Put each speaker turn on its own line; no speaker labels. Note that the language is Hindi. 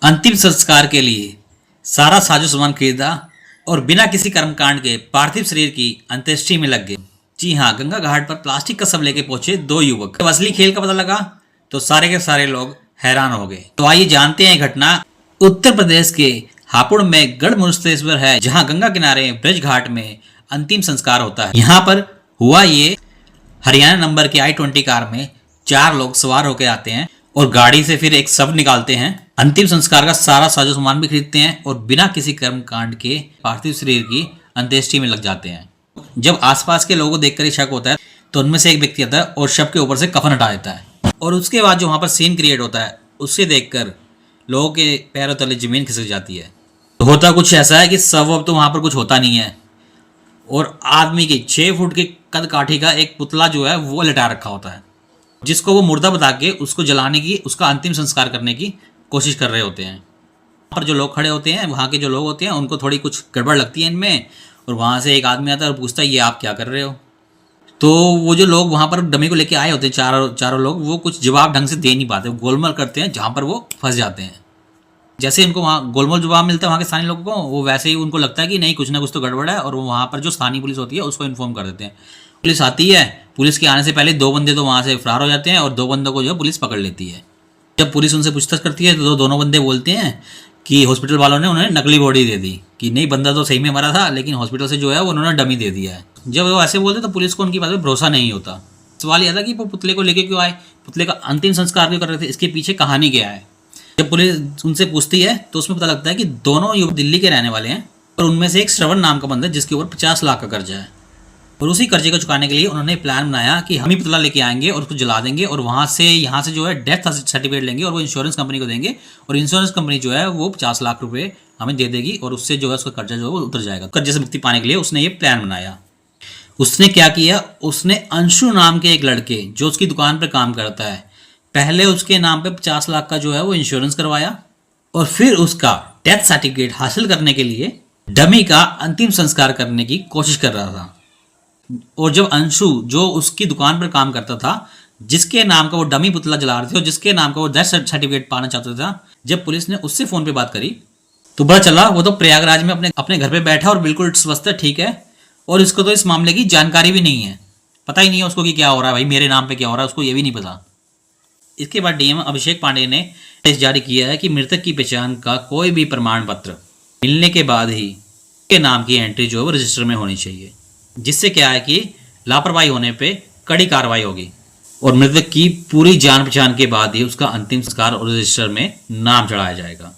अंतिम संस्कार के लिए सारा साजो सामान खरीदा और बिना किसी कर्मकांड के पार्थिव शरीर की अंत्येष्टि में लग गए। जी हाँ, गंगा घाट पर प्लास्टिक का शव लेके पहुंचे दो युवक। जब असली खेल का पता लगा तो सारे के सारे लोग हैरान हो गए। तो आइए जानते हैं घटना। उत्तर प्रदेश के हापुड़ में गढ़ मुक्तेश्वर है, जहां गंगा किनारे ब्रज घाट में अंतिम संस्कार होता है। यहाँ पर हुआ ये, हरियाणा नंबर की i20 कार में 4 लोग सवार होकर आते हैं और गाड़ी से फिर एक शव निकालते हैं। अंतिम संस्कार का सारा साजो सामान भी खरीदते हैं और बिना किसी कर्म कांड के पार्थिव शरीर की अंत्येष्टि में लग जाते हैं। जब आसपास के लोगों को देखकर ही शक होता है तो उनमें से एक व्यक्ति आता है और शव के ऊपर से कफन हटा देता है। और उसके बाद जो वहां पर सीन क्रिएट होता है, उससे देखकर लोगों के पैरों तले जमीन खिसक जाती है। तो होता कुछ ऐसा है कि शव अब तो वहां पर कुछ होता नहीं है और आदमी की 6 फुट के कद काठी का एक पुतला जो है वो लिटा रखा होता है, जिसको वो मुर्दा बता के उसको जलाने की, उसका अंतिम संस्कार करने की कोशिश कर रहे होते हैं। वहाँ पर जो लोग खड़े होते हैं, वहाँ के जो लोग होते हैं, उनको थोड़ी कुछ गड़बड़ लगती है इनमें, और वहाँ से एक आदमी आता है और पूछता है ये आप क्या कर रहे हो। तो वो जो लोग वहाँ पर डमी को लेके आए होते हैं, चारों लोग, वो कुछ जवाब ढंग से दे नहीं पाते, वो गोलमाल करते हैं, जहाँ पर वो फंस जाते हैं। जैसे उनको वहाँ गोलमाल जवाब मिलता है वहाँ के स्थानीय लोगों को, वो वैसे ही उनको लगता है कि नहीं, कुछ ना कुछ तो गड़बड़ है, और वो वहाँ पर जो स्थानीय पुलिस होती है उसको इन्फॉर्म कर देते हैं। पुलिस आती है, पुलिस के आने से पहले 2 बंदे तो वहाँ से फरार हो जाते हैं और 2 बंदों को जो पुलिस पकड़ लेती है। जब पुलिस उनसे पूछताछ करती है तो दोनों बंदे बोलते हैं कि हॉस्पिटल वालों ने उन्हें नकली बॉडी दे दी, कि नहीं, बंदा तो सही में मरा था, लेकिन हॉस्पिटल से जो है वो उन्होंने डमी दे दिया है। जब वो ऐसे बोलते तो पुलिस को उनकी बात पर भरोसा नहीं होता। सवाल यह था कि वो पुतले को लेके क्यों आए, पुतले का अंतिम संस्कार क्यों कर रहे थे, इसके पीछे कहानी क्या है। जब पुलिस उनसे पूछती है तो उसमें पता लगता है कि दोनों युवक दिल्ली के रहने वाले हैं और उनमें से एक श्रवण नाम का बंदा है जिसके ऊपर 50 लाख का कर्जा है, और उसी कर्जे को चुकाने के लिए उन्होंने प्लान बनाया कि हम ही पुतला लेके आएंगे और उसको जला देंगे और यहाँ से जो है डेथ सर्टिफिकेट लेंगे और वो इंश्योरेंस कंपनी को देंगे, और इंश्योरेंस कंपनी जो है वो 50 लाख रुपए हमें दे देगी और उससे जो है उसका कर्जा जो है वो उतर जाएगा। कर्जे से मुक्ति पाने के लिए उसने ये प्लान बनाया। उसने क्या किया, उसने अंशु नाम के एक लड़के जो उसकी दुकान पर काम करता है, पहले उसके नाम पे 50 लाख का जो है वो इंश्योरेंस करवाया, और फिर उसका डेथ सर्टिफिकेट हासिल करने के लिए डमी का अंतिम संस्कार करने की कोशिश कर रहा था। और जब अंशु जो उसकी दुकान पर काम करता था, जिसके नाम का वो डमी पुतला जला रहे थे और जिसके नाम का वो डेथ सर्टिफिकेट पाना चाहता था, जब पुलिस ने उससे फोन पे बात करी तो पता चला वो तो प्रयागराज में अपने घर पे बैठा और बिल्कुल स्वस्थ है, ठीक है, और इसको तो इस मामले की जानकारी भी नहीं है, पता ही नहीं है उसको कि क्या हो रहा है, भाई मेरे नाम पे क्या हो रहा है उसको ये भी नहीं पता। इसके बाद डीएम अभिषेक पांडे ने आदेश जारी किया है कि मृतक की पहचान का कोई भी प्रमाण पत्र मिलने के बाद ही के नाम की एंट्री जो है वो रजिस्टर में होनी चाहिए, जिससे क्या है कि लापरवाही होने पे कड़ी कार्रवाई होगी और मृतक की पूरी जान पहचान के बाद ही उसका अंतिम संस्कार और रजिस्टर में नाम चढ़ाया जाएगा।